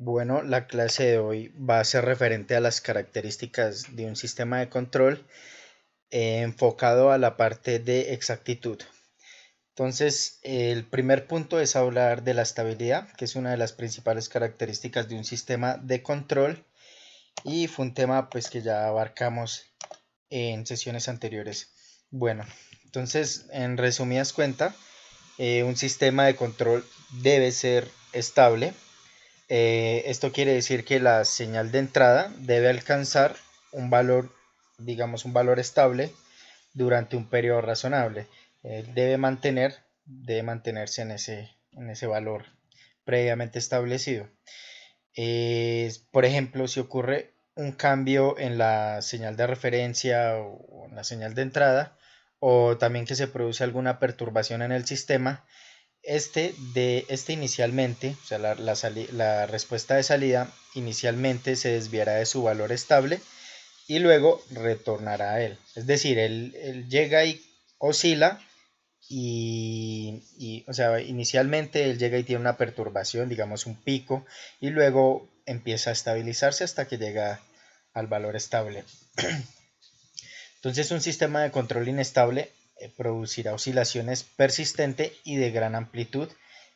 Bueno, la clase de hoy va a ser referente a las características de un sistema de control enfocado a la parte de exactitud. Entonces, el primer punto es hablar de la estabilidad, que es una de las principales características de un sistema de control y fue un tema pues que ya abarcamos en sesiones anteriores. Bueno, entonces, en resumidas cuentas, un sistema de control debe ser estable. Esto quiere decir que la señal de entrada debe alcanzar un valor, digamos un valor estable durante un periodo razonable. Debe mantenerse en ese valor previamente establecido. Por ejemplo, si ocurre un cambio en la señal de referencia o en la señal de entrada, o también que se produce alguna perturbación en el sistema, este inicialmente, o sea, la respuesta de salida inicialmente se desviará de su valor estable y luego retornará a él. Es decir, él llega y oscila o sea, inicialmente él llega y tiene una perturbación, digamos un pico, y luego empieza a estabilizarse hasta que llega al valor estable. Entonces, un sistema de control inestable producirá oscilaciones persistentes y de gran amplitud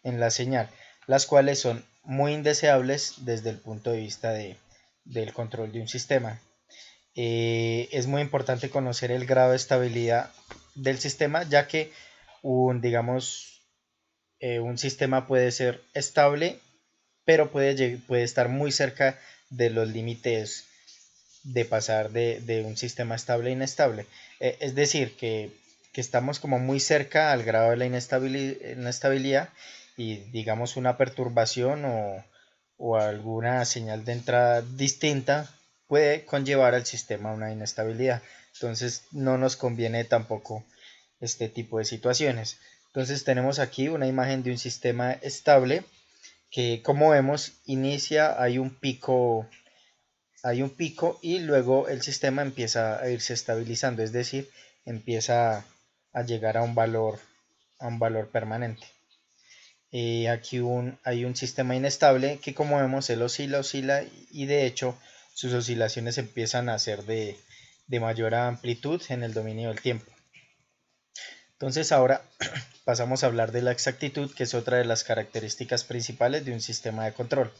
en la señal, las cuales son muy indeseables desde el punto de vista del control de un sistema. Es muy importante conocer el grado de estabilidad del sistema, ya que digamos, un sistema puede ser estable, pero puede estar muy cerca de los límites de pasar de un sistema estable a inestable. Es decir, que estamos como muy cerca al grado de la inestabilidad y digamos una perturbación o alguna señal de entrada distinta puede conllevar al sistema a una inestabilidad. Entonces no nos conviene tampoco este tipo de situaciones. Entonces tenemos aquí una imagen de un sistema estable que, como vemos, inicia, hay un pico y luego el sistema empieza a irse estabilizando, es decir, empieza a llegar a un valor permanente. Aquí hay un sistema inestable que, como vemos, él oscila y de hecho sus oscilaciones empiezan a ser de mayor amplitud en el dominio del tiempo. Entonces ahora pasamos a hablar de la exactitud, que es otra de las características principales de un sistema de control.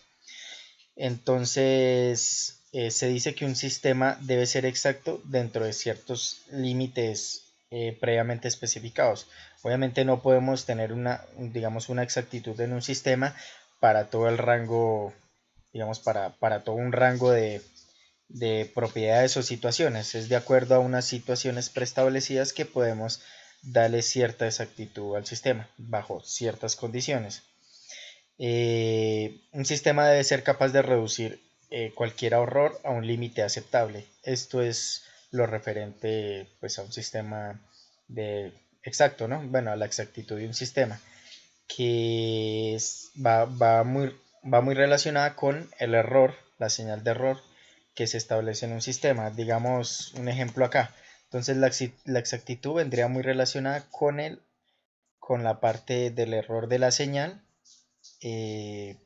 Entonces, se dice que un sistema debe ser exacto dentro de ciertos límites previamente especificados. Obviamente no podemos tener digamos, una exactitud en un sistema para todo el rango, digamos, para todo un rango de propiedades o situaciones. Es de acuerdo a unas situaciones preestablecidas que podemos darle cierta exactitud al sistema bajo ciertas condiciones. Un sistema debe ser capaz de reducir cualquier error a un límite aceptable. Esto es lo referente pues, a un sistema exacto, ¿no? Bueno, a la exactitud de un sistema, que va muy relacionada con el error, la señal de error que se establece en un sistema. Digamos un ejemplo acá. Entonces la exactitud vendría muy relacionada con la parte del error de la señal eh,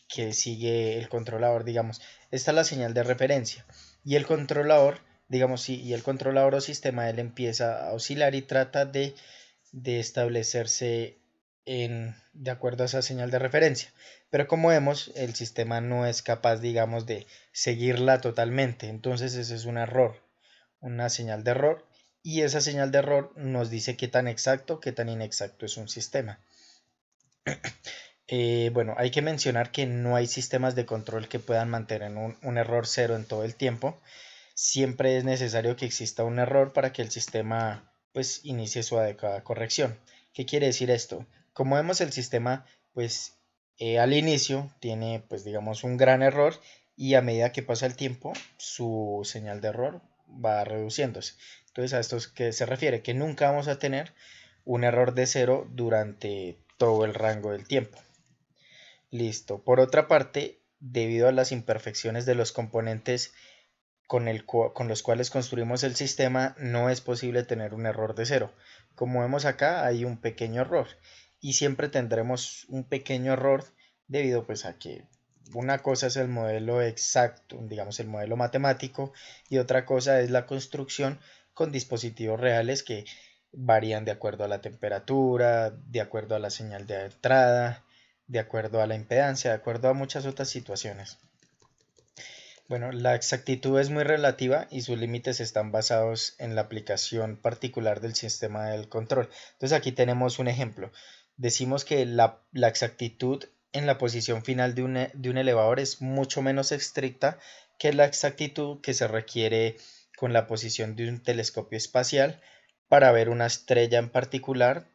que sigue el controlador, digamos. Esta es la señal de referencia. Y el controlador, digamos, sí, y el controlador o sistema, él empieza a oscilar y trata de establecerse de acuerdo a esa señal de referencia. Pero como vemos, el sistema no es capaz, digamos, de seguirla totalmente. Entonces ese es un error, una señal de error. Y esa señal de error nos dice qué tan exacto, qué tan inexacto es un sistema. Bueno, hay que mencionar que no hay sistemas de control que puedan mantener un error cero en todo el tiempo. Siempre es necesario que exista un error para que el sistema pues inicie su adecuada corrección. ¿Qué quiere decir esto? Como vemos, el sistema pues al inicio tiene pues digamos un gran error y a medida que pasa el tiempo su señal de error va reduciéndose. Entonces, a esto es que se refiere que nunca vamos a tener un error de cero durante todo el rango del tiempo. Listo. Por otra parte, debido a las imperfecciones de los componentes con los cuales construimos el sistema, no es posible tener un error de cero. Como vemos acá, hay un pequeño error y siempre tendremos un pequeño error debido pues a que una cosa es el modelo exacto, digamos el modelo matemático, y otra cosa es la construcción con dispositivos reales que varían de acuerdo a la temperatura, de acuerdo a la señal de entrada, de acuerdo a la impedancia, de acuerdo a muchas otras situaciones. Bueno, la exactitud es muy relativa y sus límites están basados en la aplicación particular del sistema del control. Entonces aquí tenemos un ejemplo. Decimos que la exactitud en la posición final de un elevador es mucho menos estricta que la exactitud que se requiere con la posición de un telescopio espacial para ver una estrella en particular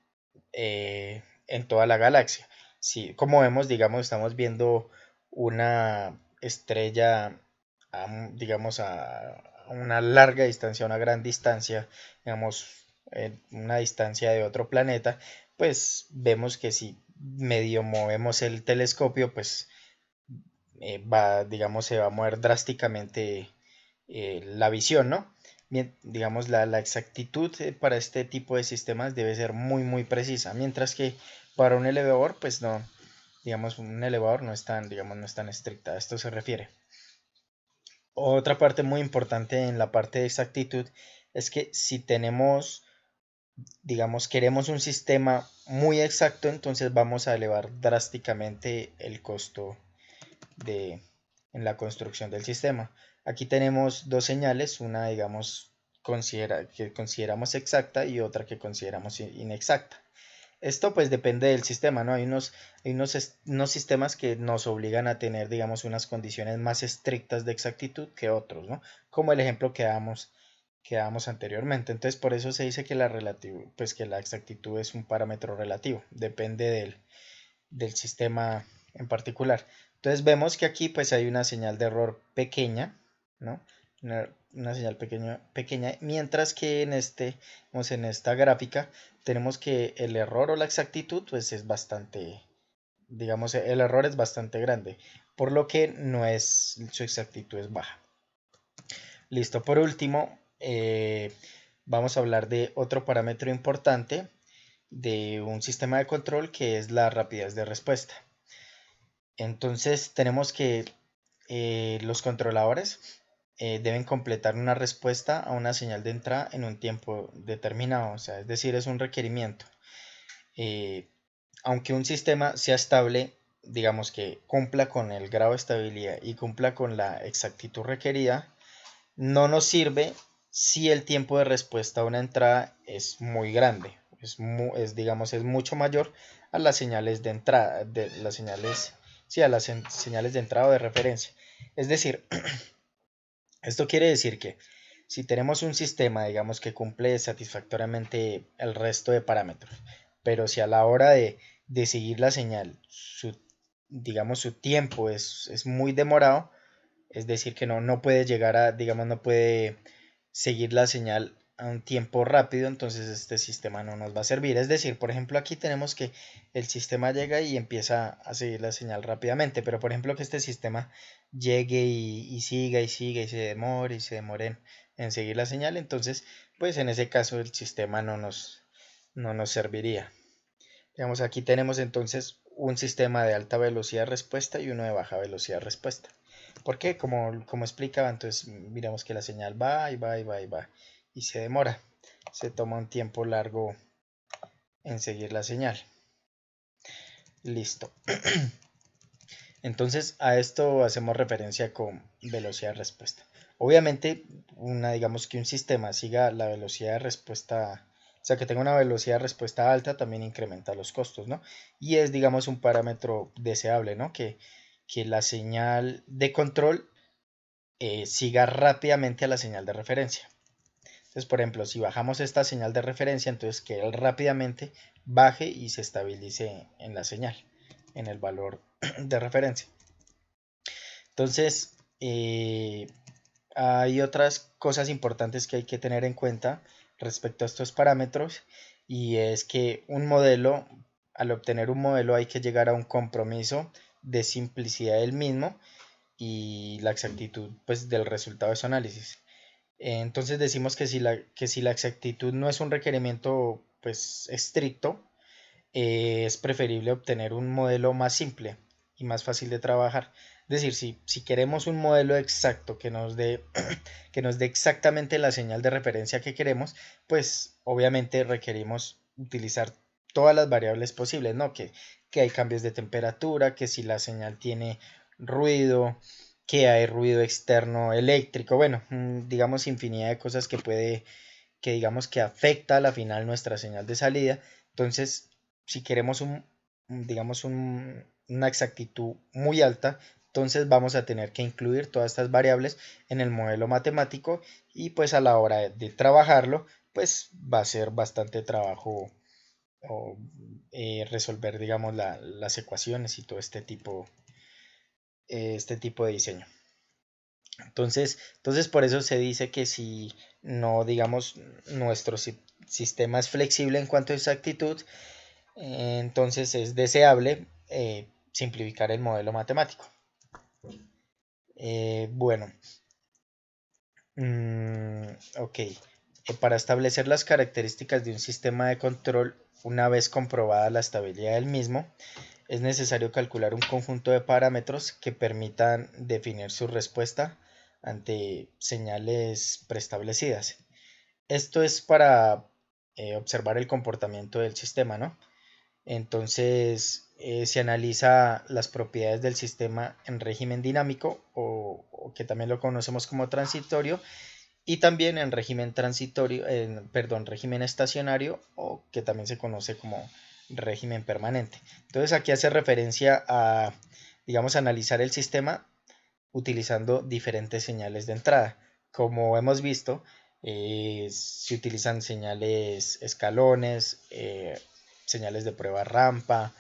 en toda la galaxia. Sí, como vemos, digamos, estamos viendo una estrella, digamos, a una larga distancia, a una gran distancia, digamos, una distancia de otro planeta, pues vemos que si medio movemos el telescopio, pues digamos, se va a mover drásticamente la visión, ¿no? Bien, digamos, la exactitud para este tipo de sistemas debe ser muy, muy precisa, mientras que para un elevador, pues no, digamos, un elevador no es tan, digamos, no es tan estricta, a esto se refiere. Otra parte muy importante en la parte de exactitud es que si tenemos, digamos, queremos un sistema muy exacto, entonces vamos a elevar drásticamente el costo de, en la construcción del sistema. Aquí tenemos dos señales, una digamos que consideramos exacta y otra que consideramos inexacta. Esto pues depende del sistema, ¿no? Unos sistemas que nos obligan a tener, digamos, unas condiciones más estrictas de exactitud que otros, ¿no? Como el ejemplo que dábamos anteriormente. Entonces, por eso se dice que pues que la exactitud es un parámetro relativo, depende del sistema en particular. Entonces vemos que aquí pues hay una señal de error pequeña, ¿no? Una señal pequeña, mientras que en esta gráfica tenemos que el error o la exactitud pues es bastante, digamos, el error es bastante grande, por lo que su exactitud es baja. Listo, por último, vamos a hablar de otro parámetro importante de un sistema de control que es la rapidez de respuesta. Entonces tenemos que los controladores deben completar una respuesta a una señal de entrada en un tiempo determinado, o sea, es decir, es un requerimiento. Eh, Aunque un sistema sea estable, digamos que cumpla con el grado de estabilidad y cumpla con la exactitud requerida, no nos sirve si el tiempo de respuesta a una entrada es muy grande, digamos, es mucho mayor a las señales de entrada, sí, a las señales de entrada o de referencia. Es decir, esto quiere decir que si tenemos un sistema, digamos, que cumple satisfactoriamente el resto de parámetros, pero si a la hora de seguir la señal, digamos, su tiempo es muy demorado, es decir, que no puede llegar a, digamos, no puede seguir la señal a un tiempo rápido, entonces este sistema no nos va a servir. Es decir, por ejemplo, aquí tenemos que el sistema llega y empieza a seguir la señal rápidamente, pero por ejemplo que este sistema llegue y siga y siga y se demore en seguir la señal, entonces, pues en ese caso el sistema no nos serviría. Digamos, aquí tenemos entonces un sistema de alta velocidad de respuesta y uno de baja velocidad de respuesta. ¿Por qué? Como explicaba, entonces miramos que la señal va y va y va y va y se demora. Se toma un tiempo largo en seguir la señal. Listo. Entonces a esto hacemos referencia con velocidad de respuesta. Obviamente, digamos que un sistema siga la velocidad de respuesta, o sea, que tenga una velocidad de respuesta alta, también incrementa los costos, ¿no? Y es, digamos, un parámetro deseable, ¿no? Que la señal de control siga rápidamente a la señal de referencia. Entonces, por ejemplo, si bajamos esta señal de referencia, entonces que él rápidamente baje y se estabilice en la señal, en el valor de referencia. Entonces, hay otras cosas importantes que hay que tener en cuenta respecto a estos parámetros, y es que al obtener un modelo hay que llegar a un compromiso de simplicidad del mismo y la exactitud pues, del resultado de su análisis. Entonces decimos que si la exactitud no es un requerimiento pues, estricto, es preferible obtener un modelo más simple y más fácil de trabajar. Es decir, si queremos un modelo exacto que nos dé exactamente la señal de referencia que queremos, pues obviamente requerimos utilizar todas las variables posibles, ¿no? Que hay cambios de temperatura, que si la señal tiene ruido, que hay ruido externo eléctrico, bueno, digamos infinidad de cosas que digamos que afecta a la final nuestra señal de salida. Entonces, si queremos digamos una exactitud muy alta, entonces vamos a tener que incluir todas estas variables en el modelo matemático y pues a la hora de trabajarlo, pues va a ser bastante trabajo o, resolver, digamos, las ecuaciones y todo este tipo de diseño. Entonces por eso se dice que si no, digamos, nuestro sistema es flexible en cuanto a exactitud, entonces es deseable simplificar el modelo matemático. Bueno, ok. Para establecer las características de un sistema de control, una vez comprobada la estabilidad del mismo, es necesario calcular un conjunto de parámetros que permitan definir su respuesta ante señales preestablecidas. Esto es para observar el comportamiento del sistema, ¿no? Entonces, se analiza las propiedades del sistema en régimen dinámico o que también lo conocemos como transitorio y también en régimen transitorio, perdón, régimen estacionario o que también se conoce como régimen permanente. Entonces, aquí hace referencia a, digamos, analizar el sistema utilizando diferentes señales de entrada. Como hemos visto, se utilizan señales escalones, señales de prueba rampa,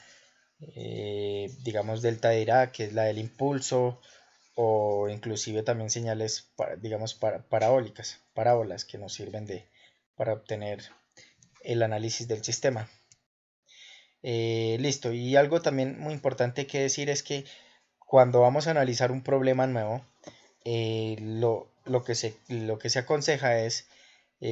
digamos delta de Dirac, que es la del impulso, o inclusive también señales, digamos, parábolas que nos sirven para obtener el análisis del sistema. Listo, y algo también muy importante que decir es que cuando vamos a analizar un problema nuevo, lo que se aconseja es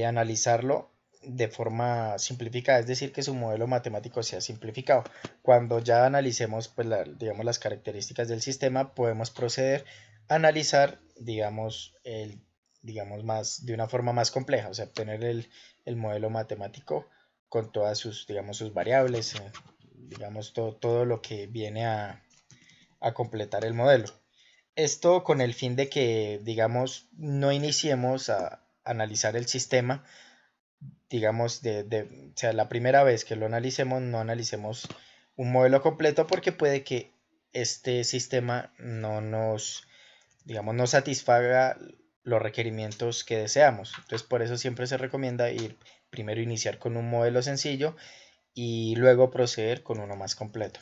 analizarlo de forma simplificada, es decir, que su modelo matemático sea simplificado. Cuando ya analicemos pues, digamos, las características del sistema, podemos proceder a analizar, digamos de una forma más compleja, o sea, obtener el modelo matemático con todas sus variables, digamos, todo lo que viene a completar el modelo. Esto con el fin de que, digamos, no iniciemos a analizar el sistema, digamos, o sea, la primera vez que lo analicemos, no analicemos un modelo completo porque puede que este sistema digamos, no satisfaga los requerimientos que deseamos. Entonces, por eso siempre se recomienda primero iniciar con un modelo sencillo y luego proceder con uno más completo.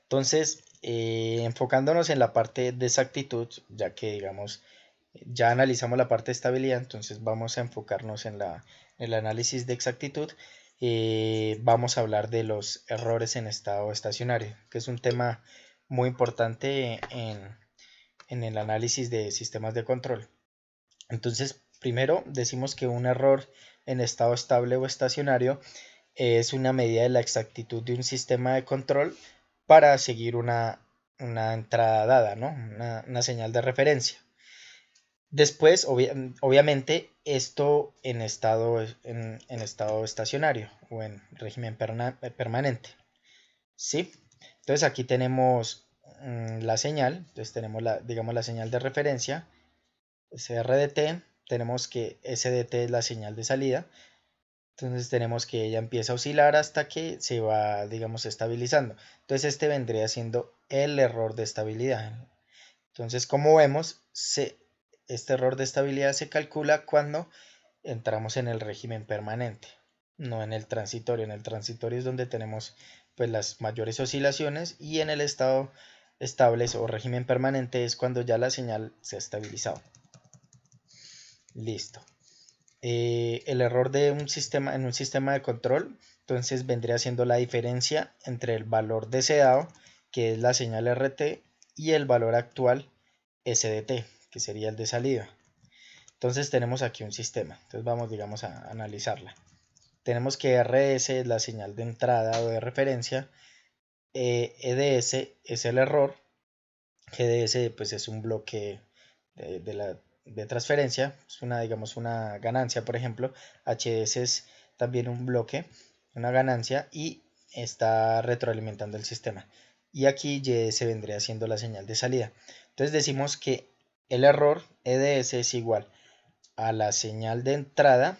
Entonces, enfocándonos en la parte de exactitud, ya que digamos, ya analizamos la parte de estabilidad, entonces vamos a enfocarnos en el análisis de exactitud. Vamos a hablar de los errores en estado estacionario, que es un tema muy importante en el análisis de sistemas de control. Entonces, primero decimos que un error en estado estable o estacionario es una medida de la exactitud de un sistema de control para seguir una entrada dada, ¿no? Una señal de referencia. Después, obviamente, esto en estado estacionario o en régimen permanente. ¿Sí? Entonces aquí tenemos la señal, entonces tenemos digamos, la señal de referencia, SRDT, tenemos que SDT es la señal de salida, entonces tenemos que ella empieza a oscilar hasta que se va, digamos, estabilizando. Entonces este vendría siendo el error de estabilidad. Entonces, como vemos, este error de estabilidad se calcula cuando entramos en el régimen permanente, no en el transitorio. En el transitorio es donde tenemos pues las mayores oscilaciones y en el estado estable o régimen permanente es cuando ya la señal se ha estabilizado. Listo. El error de en un sistema de control, entonces vendría siendo la diferencia entre el valor deseado, que es la señal RT, y el valor actual SDT, que sería el de salida. Entonces tenemos aquí un sistema. Entonces vamos, digamos, a analizarla. Tenemos que RS es la señal de entrada o de referencia, EDS es el error, GDS pues es un bloque de transferencia, es una, digamos, una ganancia, por ejemplo. HDS es también un bloque, una ganancia, y está retroalimentando el sistema. Y aquí YDS vendría siendo la señal de salida. Entonces decimos que el error EDS es igual a la señal de entrada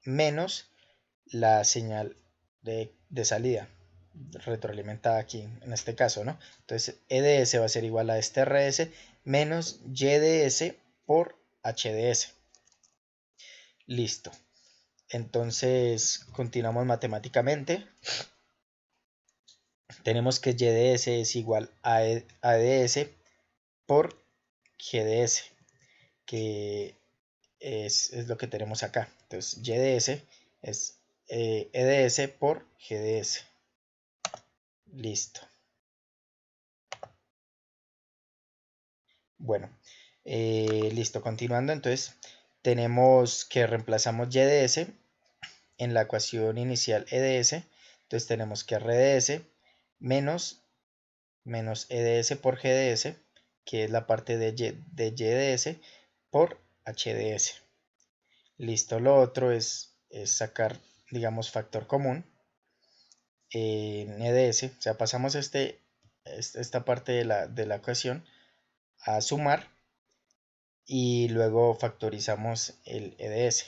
menos la señal de salida retroalimentada aquí en este caso, ¿no? Entonces EDS va a ser igual a este RS menos YDS por HDS. Listo. Entonces continuamos matemáticamente. Tenemos que YDS es igual a EDS por GDS, que es lo que tenemos acá. Entonces YDS es EDS por GDS. Listo. Bueno, listo. Continuando, entonces tenemos que reemplazamos YDS en la ecuación inicial EDS. Entonces tenemos que RDS menos EDS por GDS, que es la parte de YDS por HDS. Listo. Lo otro es sacar, digamos, factor común en EDS. O sea, pasamos esta parte de la ecuación a sumar y luego factorizamos el EDS.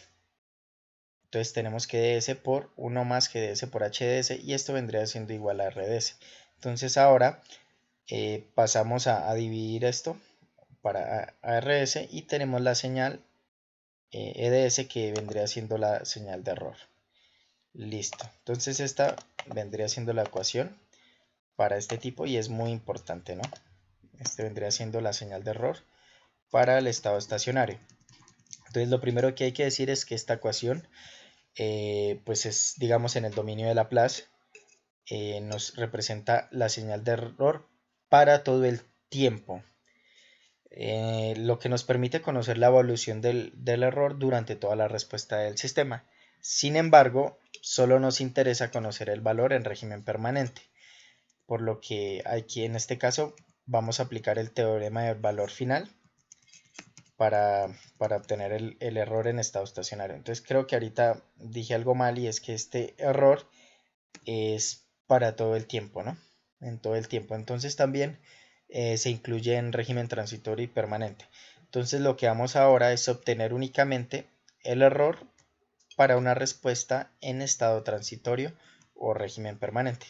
Entonces tenemos que EDS por 1 más GDS por HDS, y esto vendría siendo igual a RDS. Entonces ahora pasamos a dividir esto para ARS y tenemos la señal EDS, que vendría siendo la señal de error. Listo. Entonces esta vendría siendo la ecuación para este tipo y es muy importante, ¿no? Este vendría siendo la señal de error para el estado estacionario. Entonces lo primero que hay que decir es que esta ecuación pues es, digamos, en el dominio de Laplace, nos representa la señal de error para todo el tiempo, lo que nos permite conocer la evolución del error durante toda la respuesta del sistema. Sin embargo, solo nos interesa conocer el valor en régimen permanente, por lo que aquí en este caso vamos a aplicar el teorema del valor final para obtener el error en estado estacionario. Entonces creo que ahorita dije algo mal, y es que este error es para todo el tiempo, ¿no? En todo el tiempo. Entonces también se incluye en régimen transitorio y permanente. Entonces lo que vamos ahora es obtener únicamente el error para una respuesta en estado transitorio o régimen permanente.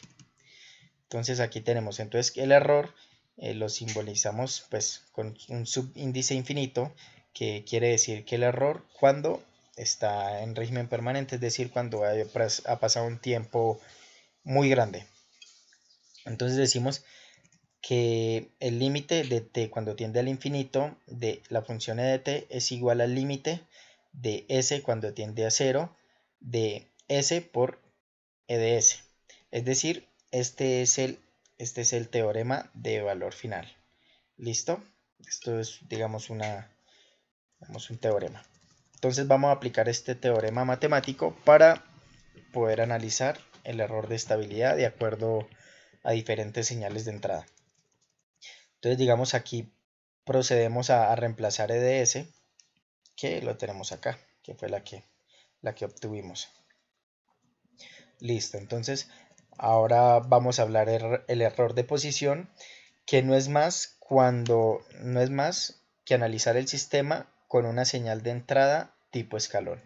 Entonces aquí tenemos entonces el error, lo simbolizamos pues con un subíndice infinito, que quiere decir que el error cuando está en régimen permanente, es decir, cuando ha pasado un tiempo muy grande. Entonces decimos que el límite de t cuando tiende al infinito de la función e de t es igual al límite de s cuando tiende a 0 de s por e de s. Es decir, este es el teorema de valor final. ¿Listo? Esto es, digamos, un teorema. Entonces vamos a aplicar este teorema matemático para poder analizar el error de estabilidad de acuerdo a diferentes señales de entrada. Entonces, digamos, aquí procedemos a reemplazar EDS, que lo tenemos acá, que fue la que obtuvimos. Listo. Entonces ahora vamos a hablar el error de posición, que no es más que analizar el sistema con una señal de entrada tipo escalón.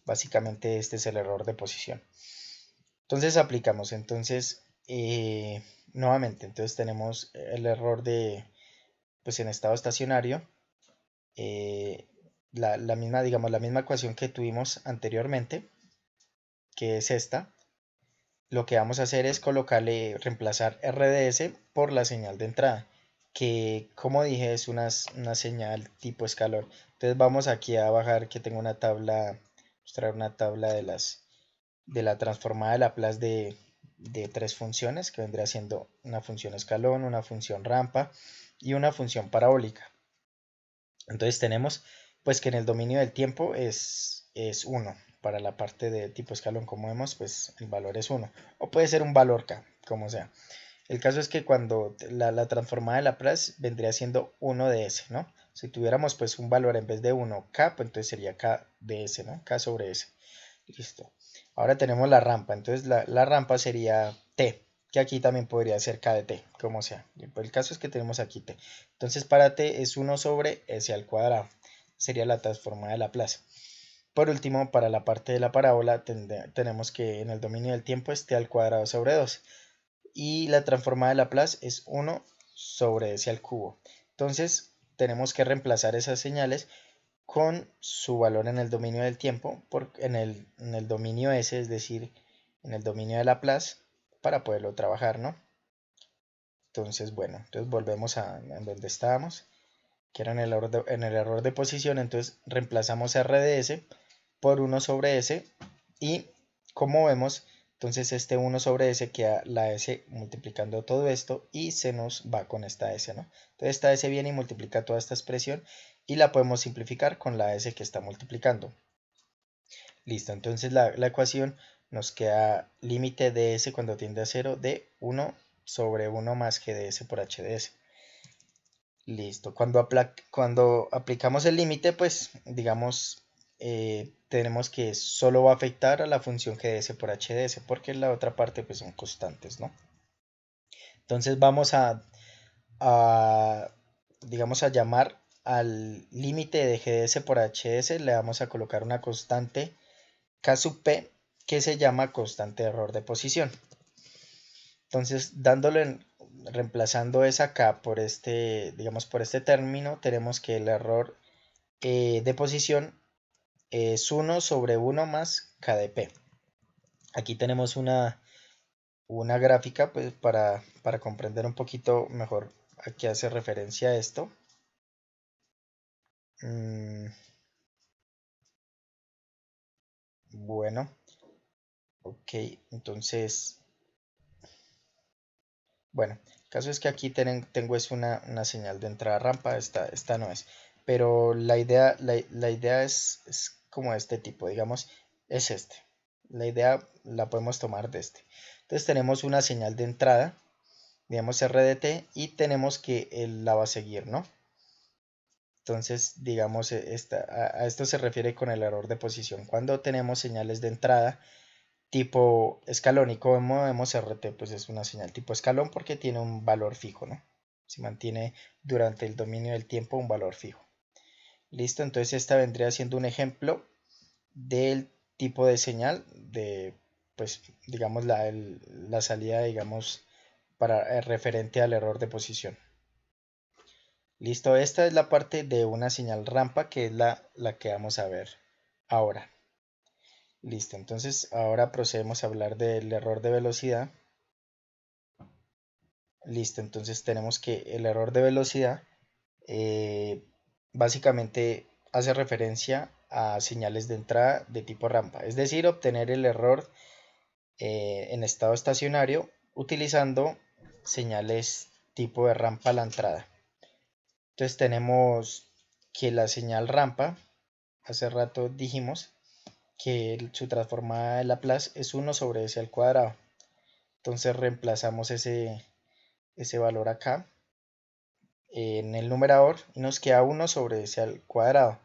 Básicamente este es el error de posición. Entonces aplicamos, nuevamente, entonces tenemos el error pues en estado estacionario, la misma, digamos, la misma ecuación que tuvimos anteriormente, que es esta. Lo que vamos a hacer es reemplazar RDS por la señal de entrada, que como dije es una señal tipo escalón. Entonces vamos aquí a bajar, que tengo una tabla, mostrar una tabla de la transformada de Laplace de tres funciones, que vendría siendo una función escalón, una función rampa y una función parabólica. Entonces tenemos pues que en el dominio del tiempo es 1. Para la parte de tipo escalón, como vemos, pues el valor es 1. O puede ser un valor k, como sea. El caso es que cuando la transformada de Laplace vendría siendo 1 de S, ¿no? Si tuviéramos pues un valor en vez de 1, K, pues entonces sería K de S, ¿no? K sobre S. Listo. Ahora tenemos la rampa, entonces la rampa sería T, que aquí también podría ser K de T, como sea. El caso es que tenemos aquí T. Entonces para T es 1 sobre S al cuadrado. Sería la transformada de Laplace. Por último, para la parte de la parábola tenemos que en el dominio del tiempo es T al cuadrado sobre 2. Y la transformada de Laplace es 1 sobre S al cubo. Entonces tenemos que reemplazar esas señales con su valor en el dominio del tiempo, en el dominio S, es decir, en el dominio de Laplace, para poderlo trabajar, ¿no? Entonces, bueno, entonces volvemos a donde estábamos, que era en el error de posición. Entonces reemplazamos R de S por 1 sobre S y como vemos, entonces este 1 sobre S queda la S multiplicando todo esto y se nos va con esta S, ¿no? Entonces esta S viene y multiplica toda esta expresión y la podemos simplificar con la S que está multiplicando. Listo, entonces la ecuación nos queda límite de S cuando tiende a 0 de 1 sobre 1 más G de S por H de S. Listo, cuando aplicamos el límite, pues digamos, tenemos que solo va a afectar a la función G de S por H de S, porque la otra parte pues son constantes, ¿no? Entonces vamos digamos, a llamar al límite de G de S por H de S, le vamos a colocar una constante K sub P que se llama constante de error de posición. Entonces, reemplazando esa K por digamos, por este término, tenemos que el error de posición es 1 sobre 1 más K de P. Aquí tenemos una gráfica pues, para comprender un poquito mejor a qué hace referencia a esto. Bueno, ok, entonces, bueno, el caso es que aquí tengo es una señal de entrada rampa, esta no es, pero la idea es como este tipo, digamos, es este. La idea la podemos tomar de este. Entonces tenemos una señal de entrada, digamos RDT, y tenemos que él la va a seguir, ¿no? Entonces, digamos, a esto se refiere con el error de posición. Cuando tenemos señales de entrada tipo escalón y como vemos RT, pues es una señal tipo escalón porque tiene un valor fijo, ¿no? Se mantiene durante el dominio del tiempo un valor fijo. Listo, entonces esta vendría siendo un ejemplo del tipo de señal de, pues, digamos, la salida, digamos, referente al error de posición. Listo, esta es la parte de una señal rampa que es la que vamos a ver ahora. Listo, entonces ahora procedemos a hablar del error de velocidad. Listo, entonces tenemos que el error de velocidad básicamente hace referencia a señales de entrada de tipo rampa, es decir, obtener el error en estado estacionario utilizando señales tipo de rampa a la entrada. Entonces tenemos que la señal rampa, hace rato dijimos que su transformada de Laplace es 1 sobre S al cuadrado. Entonces reemplazamos ese valor acá en el numerador y nos queda 1 sobre S al cuadrado.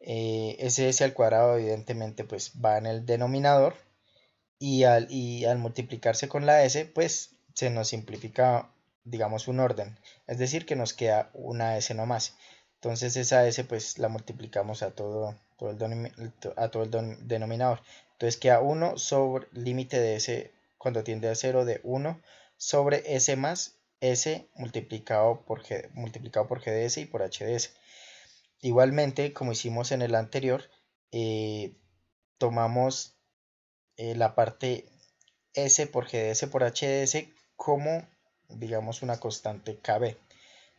Ese S al cuadrado evidentemente pues va en el denominador y al multiplicarse con la S pues se nos simplifica, digamos, un orden, es decir que nos queda una S nomás. Entonces esa S pues la multiplicamos a todo el denominador. Entonces queda 1 sobre límite de S cuando tiende a 0 de 1 sobre S más S multiplicado por G de S y por H de S. Igualmente, como hicimos en el anterior, tomamos la parte S por G de S por H de S como, digamos, una constante KB.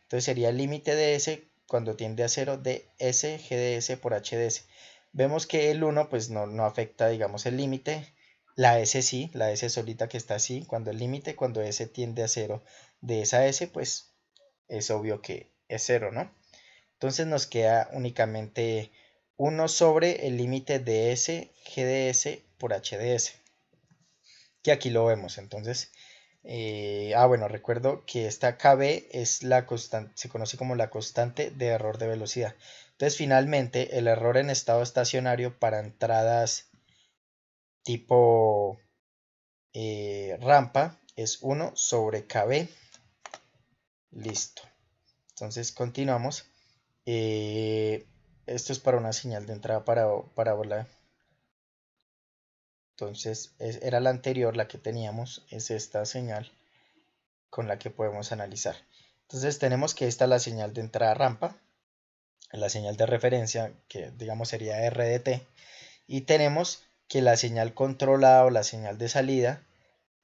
Entonces sería el límite de S cuando tiende a 0 de S G de S por H de S. Vemos que el 1 pues no afecta, digamos, el límite. La S sí, la S solita que está así, cuando el límite, cuando S tiende a 0 de esa S, pues es obvio que es 0, ¿no? Entonces nos queda únicamente 1 sobre el límite de S G de S por H de S, que aquí lo vemos. Entonces Bueno, recuerdo que esta KB es la constante, se conoce como la constante de error de velocidad. Entonces, finalmente, el error en estado estacionario para entradas tipo rampa es 1 sobre KB. Listo. Entonces, continuamos. Esto es para una señal de entrada parábola. Entonces, era la anterior, la que teníamos, es esta señal con la que podemos analizar. Entonces tenemos que esta es la señal de entrada rampa, la señal de referencia, que digamos sería RDT, y tenemos que la señal controlada o la señal de salida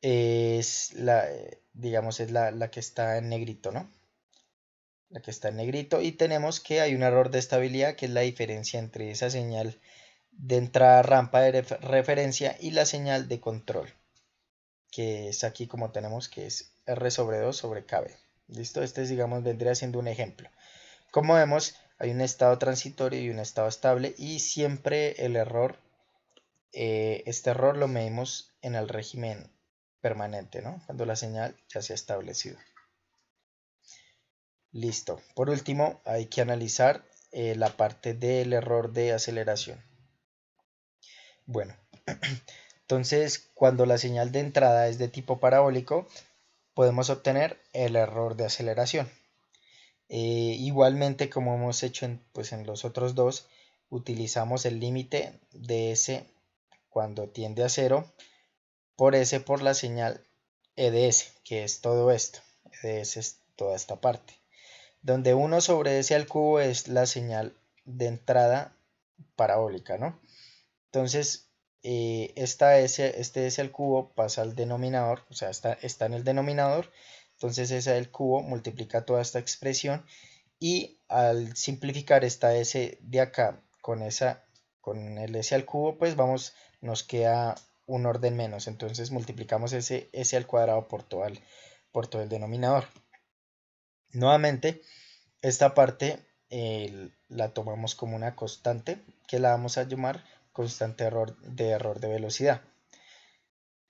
es digamos, es la que está en negrito, ¿no? La que está en negrito, y tenemos que hay un error de estabilidad, que es la diferencia entre esa señal de entrada rampa de referencia y la señal de control, que es aquí como tenemos que es R sobre 2 sobre KB. ¿Listo? Este es, digamos, vendría siendo un ejemplo. Como vemos, hay un estado transitorio y un estado estable, y siempre el error, este error lo medimos en el régimen permanente, ¿no? Cuando la señal ya se ha establecido. Listo. Por último, hay que analizar la parte del error de aceleración. Bueno, entonces cuando la señal de entrada es de tipo parabólico, podemos obtener el error de aceleración. Igualmente, como hemos hecho pues en los otros dos, utilizamos el límite de S cuando tiende a 0 por S por la señal EDS, que es todo esto. EDS es toda esta parte. Donde 1 sobre S al cubo es la señal de entrada parabólica, ¿no? Entonces, este S al cubo pasa al denominador, o sea, está en el denominador. Entonces, S al cubo multiplica toda esta expresión, y al simplificar esta S de acá con el S al cubo, pues nos queda un orden menos. Entonces multiplicamos ese S al cuadrado por todo el denominador. Nuevamente, esta parte la tomamos como una constante, que la vamos a llamar constante de error de velocidad.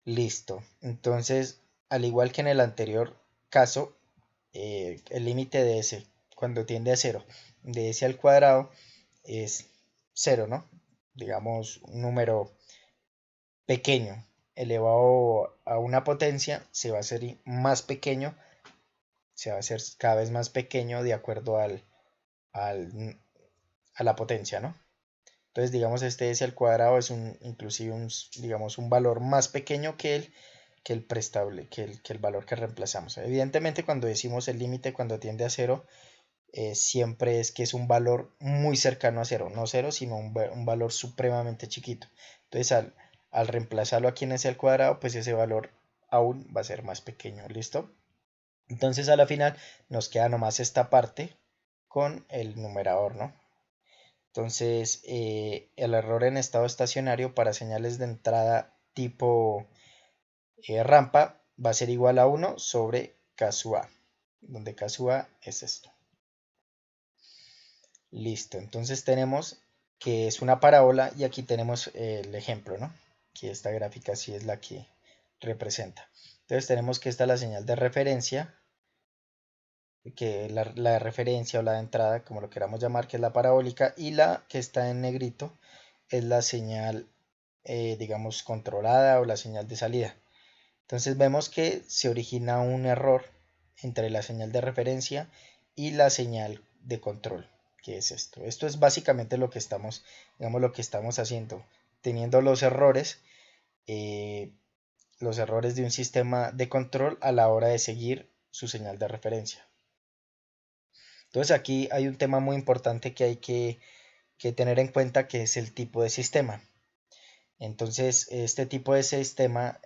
Listo. Entonces, al igual que en el anterior caso, el límite de S cuando tiende a 0 de S al cuadrado es 0, ¿no? Digamos, un número pequeño elevado a una potencia se va a hacer más pequeño, se va a hacer cada vez más pequeño de acuerdo a la potencia, ¿no? Entonces, digamos, este S al cuadrado es inclusive digamos, un valor más pequeño que el prestable, que el valor que reemplazamos. Evidentemente, cuando decimos el límite cuando tiende a 0, siempre es que es un valor muy cercano a 0, no 0, sino un valor supremamente chiquito. Entonces, al reemplazarlo aquí en S al cuadrado, pues ese valor aún va a ser más pequeño, ¿listo? Entonces, a la final nos queda nomás esta parte con el numerador, ¿no? Entonces, el error en estado estacionario para señales de entrada tipo rampa va a ser igual a 1 sobre K sub A, donde K sub A es esto. Listo, entonces tenemos que es una parábola, y aquí tenemos el ejemplo, ¿no? Que esta gráfica sí es la que representa. Entonces tenemos que esta es la señal de referencia, que la de referencia o la de entrada, como lo queramos llamar, que es la parabólica, y la que está en negrito es la señal, digamos, controlada o la señal de salida. Entonces vemos que se origina un error entre la señal de referencia y la señal de control, que es esto. Esto es básicamente lo que estamos, digamos, lo que estamos haciendo, teniendo los errores de un sistema de control a la hora de seguir su señal de referencia. Entonces aquí hay un tema muy importante que hay que tener en cuenta, que es el tipo de sistema. Entonces, este tipo de sistema,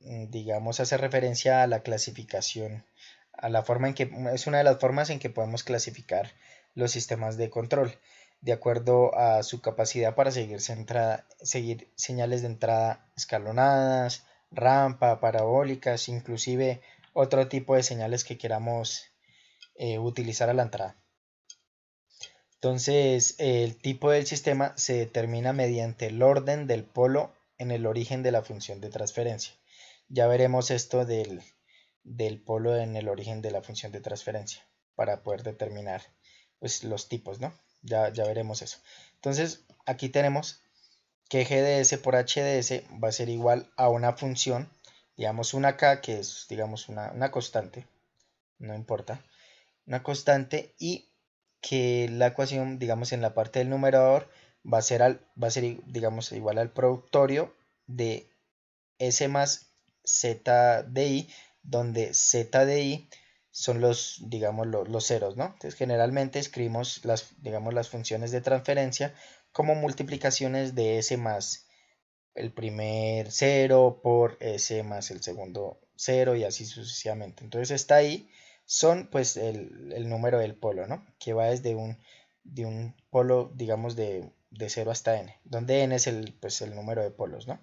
digamos, hace referencia a la clasificación, a la forma en que es una de las formas en que podemos clasificar los sistemas de control, de acuerdo a su capacidad para seguir señales de entrada escalonadas, rampa, parabólicas, inclusive otro tipo de señales que queramos utilizar a la entrada. Entonces, el tipo del sistema se determina mediante el orden del polo en el origen de la función de transferencia. Ya veremos esto del polo en el origen de la función de transferencia para poder determinar pues, los tipos, ¿no? Ya veremos eso. Entonces, aquí tenemos que g de s por h de s va a ser igual a una función, digamos una k, que es, digamos, una constante, no importa, una constante, y que la ecuación, digamos, en la parte del numerador va a ser digamos, igual al productorio de S más Z de I, donde Z de I son los, digamos, los ceros, ¿no? Entonces, generalmente escribimos las, digamos, las funciones de transferencia como multiplicaciones de S más el primer cero por S más el segundo cero y así sucesivamente. Entonces, esta I son, pues, el número del polo, ¿no? Que va desde de un polo, digamos, de 0 hasta n, donde n es el, pues, el número de polos, ¿no?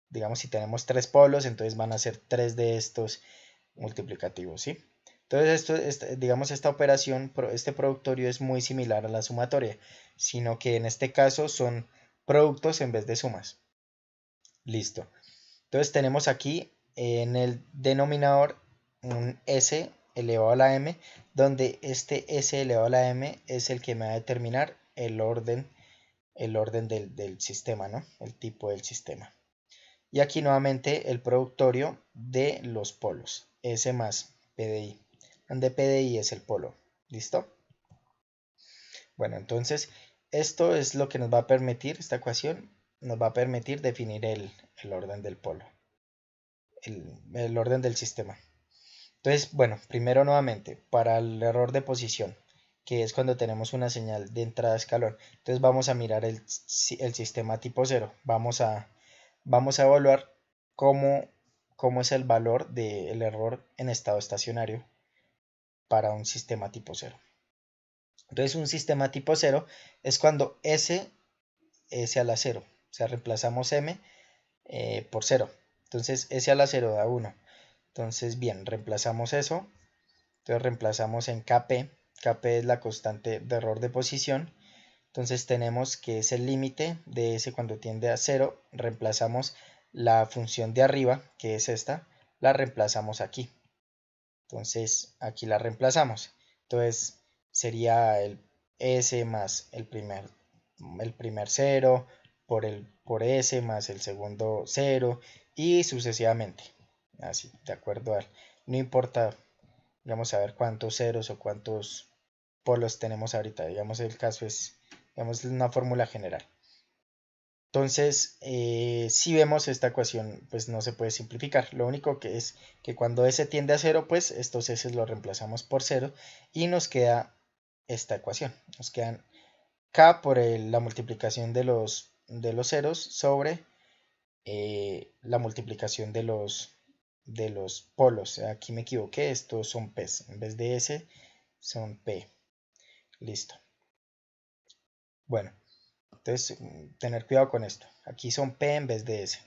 Digamos, si tenemos tres polos, entonces van a ser tres de estos multiplicativos, ¿sí? Entonces, digamos, esta operación, este productorio es muy similar a la sumatoria, sino que en este caso son productos en vez de sumas. Listo. Entonces tenemos aquí en el denominador un s elevado a la m, donde este s elevado a la m es el que me va a determinar el orden del sistema, ¿no? El tipo del sistema. Y aquí nuevamente el productorio de los polos, S más PDI, donde PDI es el polo. ¿Listo? Bueno, entonces esto es lo que nos va a permitir, esta ecuación nos va a permitir definir el orden del polo, el orden del sistema. Entonces, bueno, primero nuevamente, para el error de posición, que es cuando tenemos una señal de entrada de escalón. Entonces vamos a mirar el sistema tipo 0. Vamos a evaluar cómo es el valor del error en estado estacionario para un sistema tipo 0. Entonces un sistema tipo 0 es cuando s a la 0. O sea, reemplazamos m por 0. Entonces s a la 0 da 1. Entonces, bien, reemplazamos eso. Entonces reemplazamos en kp. Kp es la constante de error de posición. Entonces tenemos que es el límite de s cuando tiende a 0. Reemplazamos la función de arriba, que es esta, la reemplazamos aquí. Entonces aquí la reemplazamos. Entonces sería el s más el primer 0 por s más el segundo 0 y sucesivamente. Así, de acuerdo al... No importa, vamos a ver cuántos ceros o cuántos polos tenemos ahorita. Digamos, el caso es, digamos, una fórmula general. Entonces, si vemos esta ecuación, pues no se puede simplificar. Lo único que es que cuando s tiende a 0, pues estos s los reemplazamos por 0 y nos queda esta ecuación. Nos quedan k por la multiplicación de los ceros sobre la multiplicación de los polos. Aquí me equivoqué, estos son p. En vez de s, son p. Listo. Bueno. Entonces, tener cuidado con esto. Aquí son P en vez de S.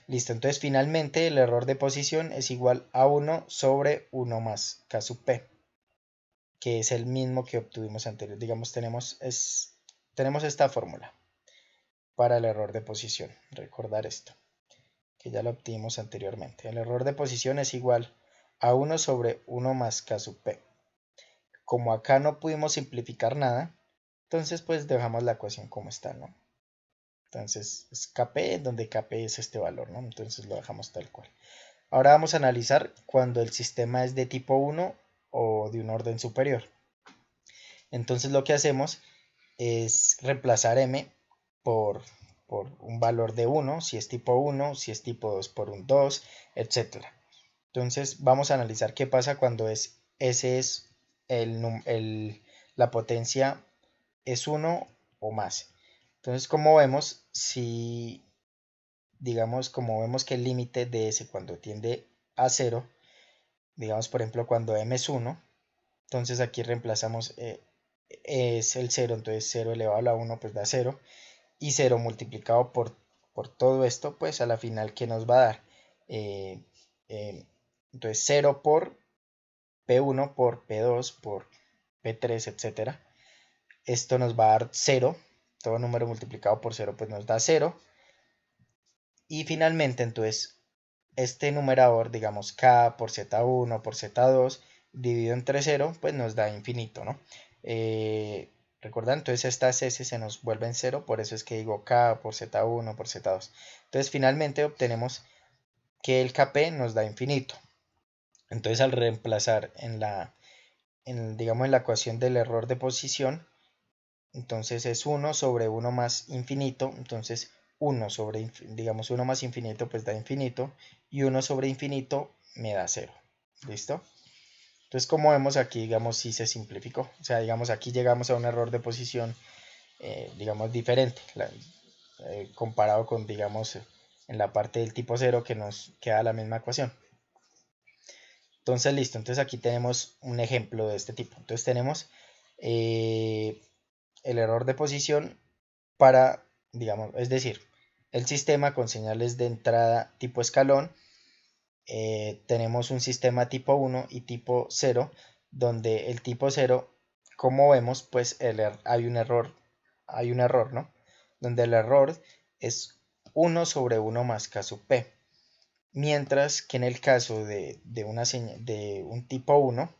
Listo, entonces finalmente el error de posición es igual a 1 sobre 1 más K sub P, que es el mismo que obtuvimos anterior. Digamos, tenemos esta fórmula para el error de posición. Recordar esto, que ya lo obtuvimos anteriormente. El error de posición es igual a 1 sobre 1 más K sub P. Como acá no pudimos simplificar nada, entonces pues dejamos la ecuación como está, ¿no? Entonces es Kp, donde Kp es este valor, ¿no? Entonces lo dejamos tal cual. Ahora vamos a analizar cuando el sistema es de tipo 1 o de un orden superior. Entonces lo que hacemos es reemplazar m por, un valor de 1, si es tipo 1, si es tipo 2 por un 2, etc. Entonces vamos a analizar qué pasa cuando ese es la potencia es 1 o más. Entonces, como vemos, si digamos, como vemos que el límite de S cuando tiende a 0, digamos, por ejemplo, cuando m es 1, entonces aquí reemplazamos es el 0, entonces 0 elevado a la 1 pues da 0, y 0 multiplicado por todo esto, pues a la final, ¿qué nos va a dar? Eh, eh, entonces 0 por P1 por P2 por P3, etcétera. Esto nos va a dar 0, todo número multiplicado por 0 pues nos da 0. Y finalmente, entonces, este numerador, digamos k por z1 por z2, dividido entre 0, pues nos da infinito, ¿no? ¿Recuerdan? Entonces estas s se nos vuelven 0, por eso es que digo k por z1 por z2. Entonces finalmente obtenemos que el kp nos da infinito. Entonces al reemplazar digamos, en la ecuación del error de posición, entonces es 1 sobre 1 más infinito, entonces 1 sobre, digamos, 1 más infinito pues da infinito, y 1 sobre infinito me da 0, ¿listo? Entonces como vemos aquí, digamos, sí se simplificó, o sea, digamos, aquí llegamos a un error de posición, digamos, diferente, comparado con, digamos, en la parte del tipo 0 que nos queda la misma ecuación. Entonces, listo, entonces aquí tenemos un ejemplo de este tipo. Entonces tenemos el error de posición para, digamos, es decir, el sistema con señales de entrada tipo escalón. Tenemos un sistema tipo 1 y tipo 0, donde el tipo 0, como vemos, pues hay un error, ¿no? Donde el error es 1 sobre 1 más k sub p. Mientras que en el caso de un tipo 1,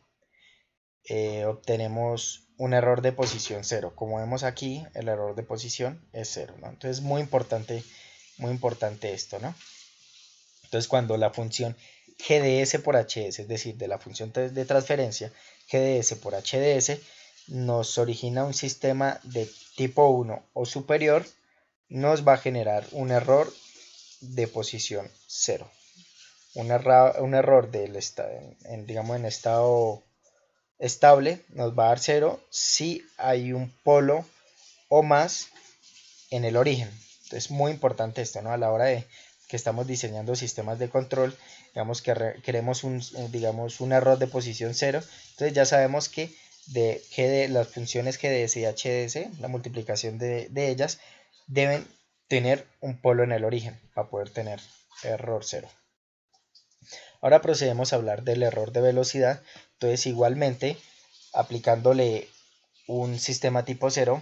obtenemos un error de posición 0. Como vemos aquí, el error de posición es 0, ¿no? Entonces muy importante esto, ¿no? Entonces cuando la función GDS por HS, es decir, de la función de transferencia GDS por HDS, nos origina un sistema de tipo 1 o superior, nos va a generar un error de posición 0. Un error digamos, en estado estable nos va a dar 0 si hay un polo o más en el origen. Entonces, muy importante esto, ¿no? A la hora de que estamos diseñando sistemas de control, digamos que queremos digamos, un error de posición 0, entonces ya sabemos que las funciones GDS y HDS, la multiplicación de ellas, deben tener un polo en el origen para poder tener error 0. Ahora procedemos a hablar del error de velocidad. Entonces, igualmente, aplicándole un sistema tipo 0,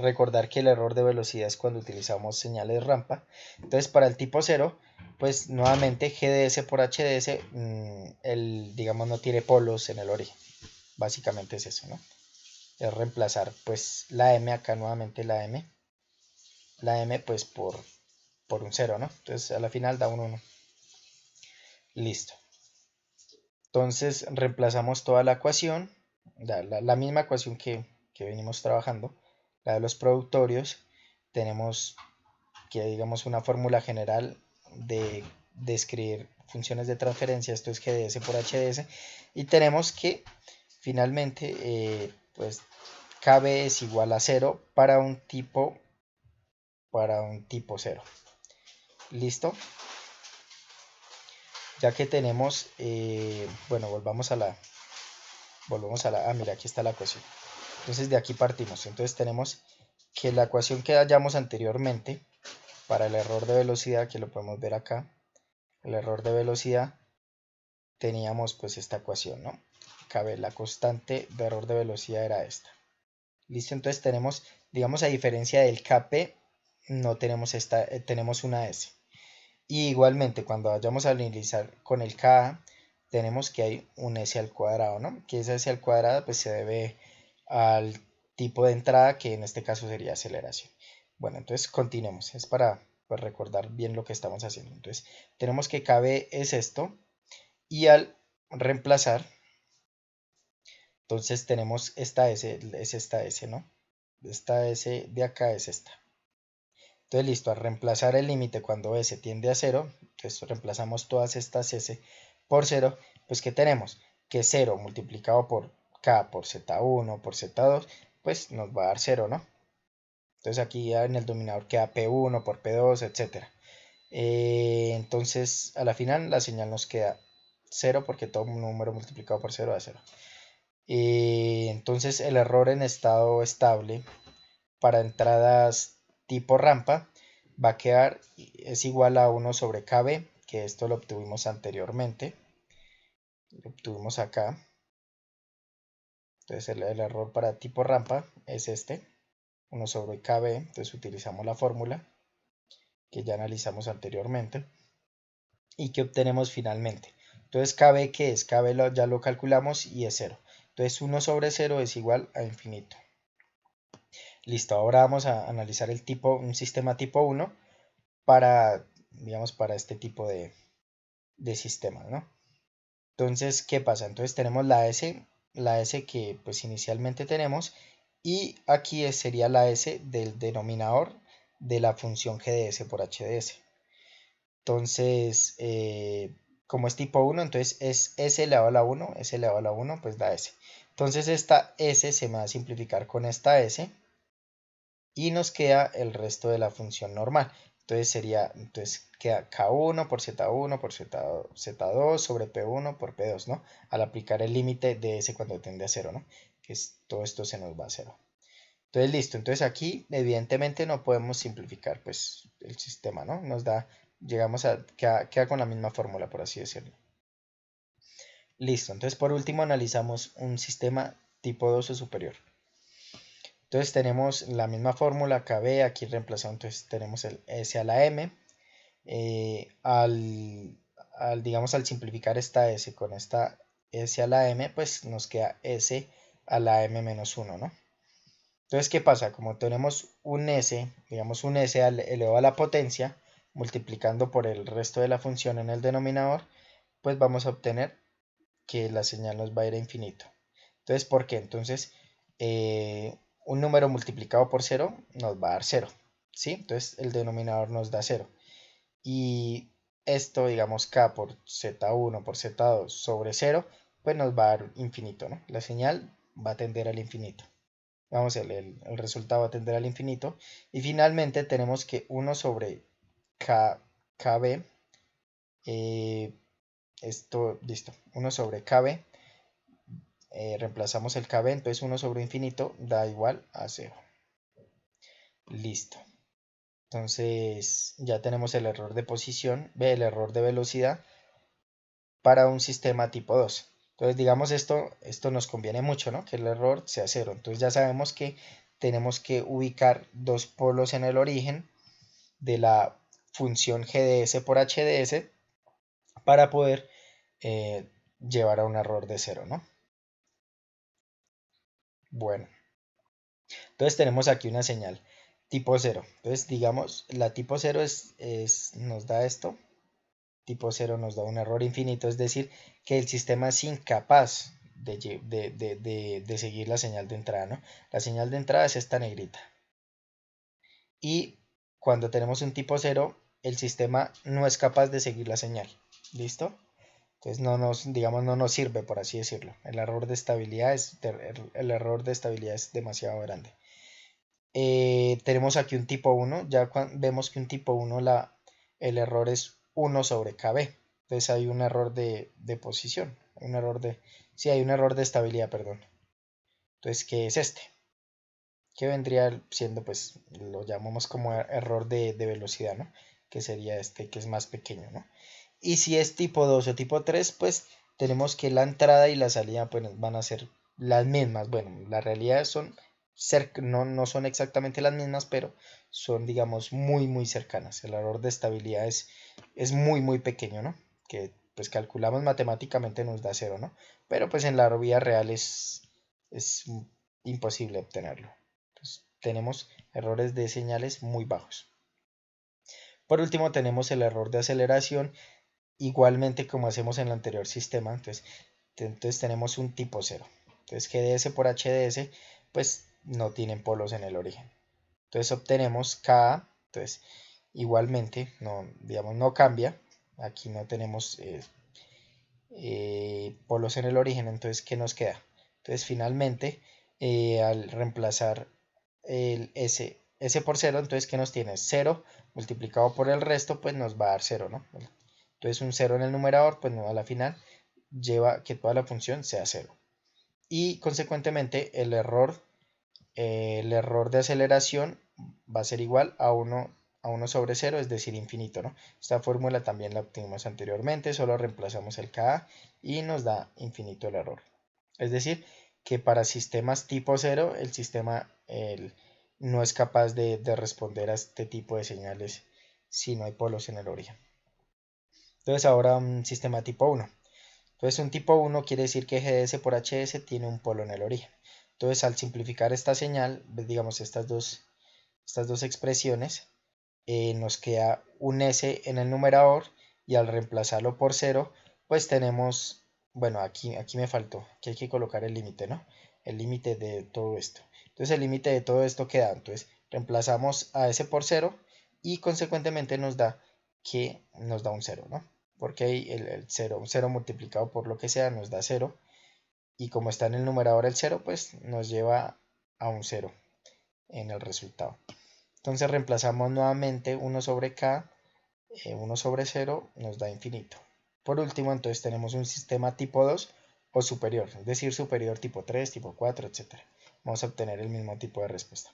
recordar que el error de velocidad es cuando utilizamos señales rampa. Entonces, para el tipo 0, pues nuevamente GDS por HDS, digamos, no tiene polos en el origen. Básicamente es eso, ¿no? Es reemplazar pues la M, acá nuevamente la M pues por un 0, ¿no? Entonces a la final da un 1. Listo. Entonces reemplazamos toda la ecuación, la misma ecuación que venimos trabajando, la de los productorios. Tenemos que, digamos, una fórmula general de escribir funciones de transferencia, esto es GDS por HDS, y tenemos que finalmente, pues KB es igual a 0 para un tipo 0. ¿Listo? Ya que tenemos, bueno, volvamos a la, mira, aquí está la ecuación. Entonces de aquí partimos. Entonces tenemos que la ecuación que hallamos anteriormente para el error de velocidad, que lo podemos ver acá, el error de velocidad, teníamos pues esta ecuación, ¿no? Cabe la constante de error de velocidad era esta. Listo, entonces tenemos, digamos, a diferencia del Kp, no tenemos tenemos una S. Y igualmente cuando vayamos a analizar con el Ka, tenemos que hay un S al cuadrado, ¿no? Que ese S al cuadrado pues se debe al tipo de entrada, que en este caso sería aceleración. Bueno, entonces continuemos, es para pues, recordar bien lo que estamos haciendo. Entonces tenemos que KB es esto, y al reemplazar, entonces tenemos esta S, es esta S, ¿no? Esta S de acá es esta. Entonces listo, al reemplazar el límite cuando S tiende a 0, entonces reemplazamos todas estas S por 0, pues ¿qué tenemos? Que 0 multiplicado por K por Z1 por Z2, pues nos va a dar 0, ¿no? Entonces aquí ya en el dominador queda P1 por P2, etc. Entonces a la final la señal nos queda 0 porque todo un número multiplicado por 0 da 0. Entonces el error en estado estable para entradas tipo rampa va a quedar, es igual a 1 sobre KB, que esto lo obtuvimos anteriormente, lo obtuvimos acá. Entonces el error para tipo rampa es este, 1 sobre KB, entonces utilizamos la fórmula que ya analizamos anteriormente. ¿Y qué obtenemos finalmente? Entonces KB, ¿qué es? KB ya lo calculamos y es 0. Entonces 1 sobre 0 es igual a infinito. Listo, ahora vamos a analizar un sistema tipo 1 para, digamos, para este tipo de sistemas, ¿no? Entonces, ¿qué pasa? Entonces tenemos la S que pues inicialmente tenemos, y aquí sería la S del denominador de la función g de s por h de s. Entonces, como es tipo 1, entonces es s elevado a la 1, s elevado a la 1, pues da s. Entonces esta s se me va a simplificar con esta s y nos queda el resto de la función normal. Entonces queda K1 por Z1 por Z2 sobre P1 por P2, ¿no? Al aplicar el límite de S cuando tiende a 0, ¿no? Todo esto se nos va a 0. Entonces listo, entonces aquí evidentemente no podemos simplificar pues el sistema, ¿no? Queda con la misma fórmula, por así decirlo. Listo, entonces por último analizamos un sistema tipo 2 o superior. Entonces tenemos la misma fórmula KB, aquí reemplazado, entonces tenemos el S a la M. Digamos, al simplificar esta S con esta S a la M, pues nos queda S a la M menos 1, ¿no? Entonces, ¿qué pasa? Como tenemos un S, digamos un S elevado a la potencia, multiplicando por el resto de la función en el denominador, pues vamos a obtener que la señal nos va a ir a infinito. Entonces, ¿por qué? Entonces, un número multiplicado por 0 nos va a dar 0, ¿sí? Entonces, el denominador nos da 0. Y esto, digamos, K por Z1 por Z2 sobre 0, pues nos va a dar infinito, ¿no? La señal va a tender al infinito. Vamos, el resultado va a tender al infinito. Y finalmente tenemos que 1 sobre KB, listo, 1 sobre KB, reemplazamos el KB, entonces 1 sobre infinito da igual a 0. Listo. Entonces ya tenemos el error de posición, el error de velocidad para un sistema tipo 2. Entonces digamos esto nos conviene mucho, ¿no? Que el error sea 0. Entonces ya sabemos que tenemos que ubicar dos polos en el origen de la función g de s por h de s para poder llevar a un error de 0, ¿no? Bueno, entonces tenemos aquí una señal tipo 0. Entonces digamos la tipo 0 nos da esto. Tipo 0 nos da un error infinito, es decir, que el sistema es incapaz de seguir la señal de entrada, ¿no? La señal de entrada es esta negrita. Y cuando tenemos un tipo 0, el sistema no es capaz de seguir la señal. ¿Listo? Entonces digamos, no nos sirve, por así decirlo. El error de estabilidad es demasiado grande. Tenemos aquí un tipo 1, ya vemos que un tipo 1 el error es 1 sobre KB. Entonces hay un error de posición, hay un error de estabilidad, perdón. Entonces, ¿qué es este? Que vendría siendo, pues, lo llamamos como error de velocidad, ¿no? Que sería este, que es más pequeño, ¿no? Y si es tipo 2 o tipo 3, pues tenemos que la entrada y la salida pues, van a ser las mismas. Bueno, la realidad no son exactamente las mismas, pero son, digamos, muy, muy cercanas. El error de estabilidad es muy, muy pequeño, ¿no? Que pues calculamos matemáticamente nos da 0, ¿no? Pero pues en la vida real es imposible obtenerlo. Entonces, tenemos errores de señales muy bajos. Por último, tenemos el error de aceleración, igualmente como hacemos en el anterior sistema. Entonces tenemos un tipo 0. Entonces GDS por HDS pues no tienen polos en el origen. Entonces obtenemos Ka, entonces igualmente no, digamos, no cambia. Aquí no tenemos polos en el origen, entonces ¿qué nos queda? Entonces finalmente al reemplazar el S por 0, entonces ¿qué nos tiene? 0 multiplicado por el resto, pues nos va a dar 0, ¿no? Entonces un 0 en el numerador, pues a la final lleva que toda la función sea 0. Y consecuentemente el error de aceleración va a ser igual a 1 sobre 0, es decir, infinito, ¿no? Esta fórmula también la obtuvimos anteriormente, solo reemplazamos el Ka y nos da infinito el error. Es decir, que para sistemas tipo 0, el sistema no es capaz de responder a este tipo de señales si no hay polos en el origen. Entonces ahora un sistema tipo 1. Entonces un tipo 1 quiere decir que GDS por HS tiene un polo en el origen. Entonces al simplificar esta señal, digamos estas dos expresiones, nos queda un S en el numerador y al reemplazarlo por 0, pues tenemos, bueno, aquí me faltó, que hay que colocar el límite, ¿no? El límite de todo esto. Entonces el límite de todo esto queda, entonces reemplazamos a S por 0 y consecuentemente nos da un 0, ¿no? Porque ahí el 0, un 0 multiplicado por lo que sea nos da 0 y como está en el numerador el 0, pues nos lleva a un 0 en el resultado. Entonces reemplazamos nuevamente 1 sobre k, 1 sobre 0 nos da infinito. Por último, entonces tenemos un sistema tipo 2 o superior, es decir, superior tipo 3, tipo 4, etc. Vamos a obtener el mismo tipo de respuesta.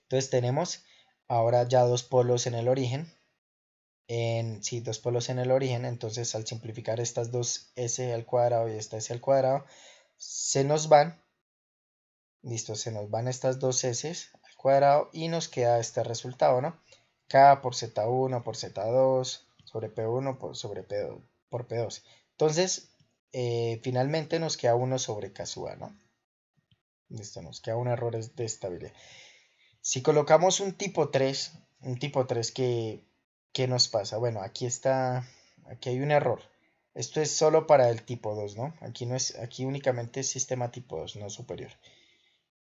Entonces tenemos ahora ya dos polos en el origen. Sí, dos polos en el origen, entonces al simplificar estas dos s al cuadrado y esta s al cuadrado, se nos van, listo, se nos van estas dos s al cuadrado y nos queda este resultado, ¿no? K por Z1 por Z2 sobre P1 sobre P2 por P2. Entonces, finalmente nos queda 1 sobre K sub A, ¿no? Listo, nos queda un error de estabilidad. Si colocamos un tipo 3 ¿qué nos pasa? Bueno, aquí hay un error. Esto es solo para el tipo 2, ¿no? Aquí únicamente es sistema tipo 2, no superior.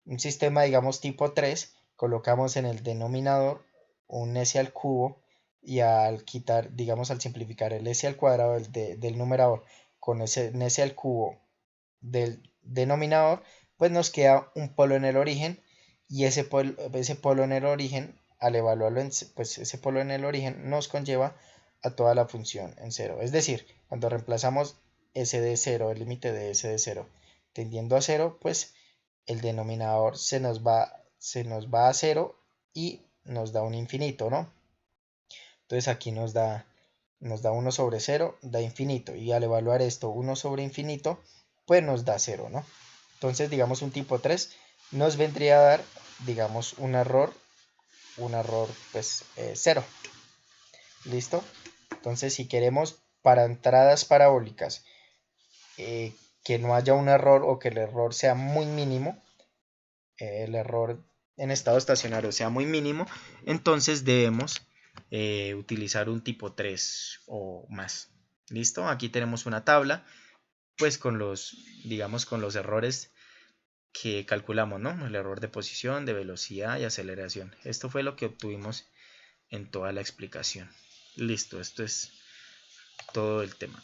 Un sistema, digamos, tipo 3, colocamos en el denominador un s al cubo y al quitar, digamos, al simplificar el s al cuadrado del numerador con un s al cubo del denominador, pues nos queda un polo en el origen y ese polo en el origen, al evaluarlo, pues ese polo en el origen nos conlleva a toda la función en cero. Es decir, cuando reemplazamos s de 0, el límite de s de 0, tendiendo a 0, pues el denominador se nos va a 0 y nos da un infinito, ¿no? Entonces aquí nos da 1 sobre 0, da infinito. Y al evaluar esto 1 sobre infinito, pues nos da 0, ¿no? Entonces, digamos, un tipo 3 nos vendría a dar, digamos, un error pues 0. ¿Listo? Entonces, si queremos para entradas parabólicas que no haya un error o que el error sea muy mínimo, el error en estado estacionario sea muy mínimo, entonces debemos utilizar un tipo 3 o más. ¿Listo? Aquí tenemos una tabla, pues digamos, con los errores que calculamos, ¿no? El error de posición, de velocidad y aceleración. Esto fue lo que obtuvimos en toda la explicación. Listo, esto es todo el tema.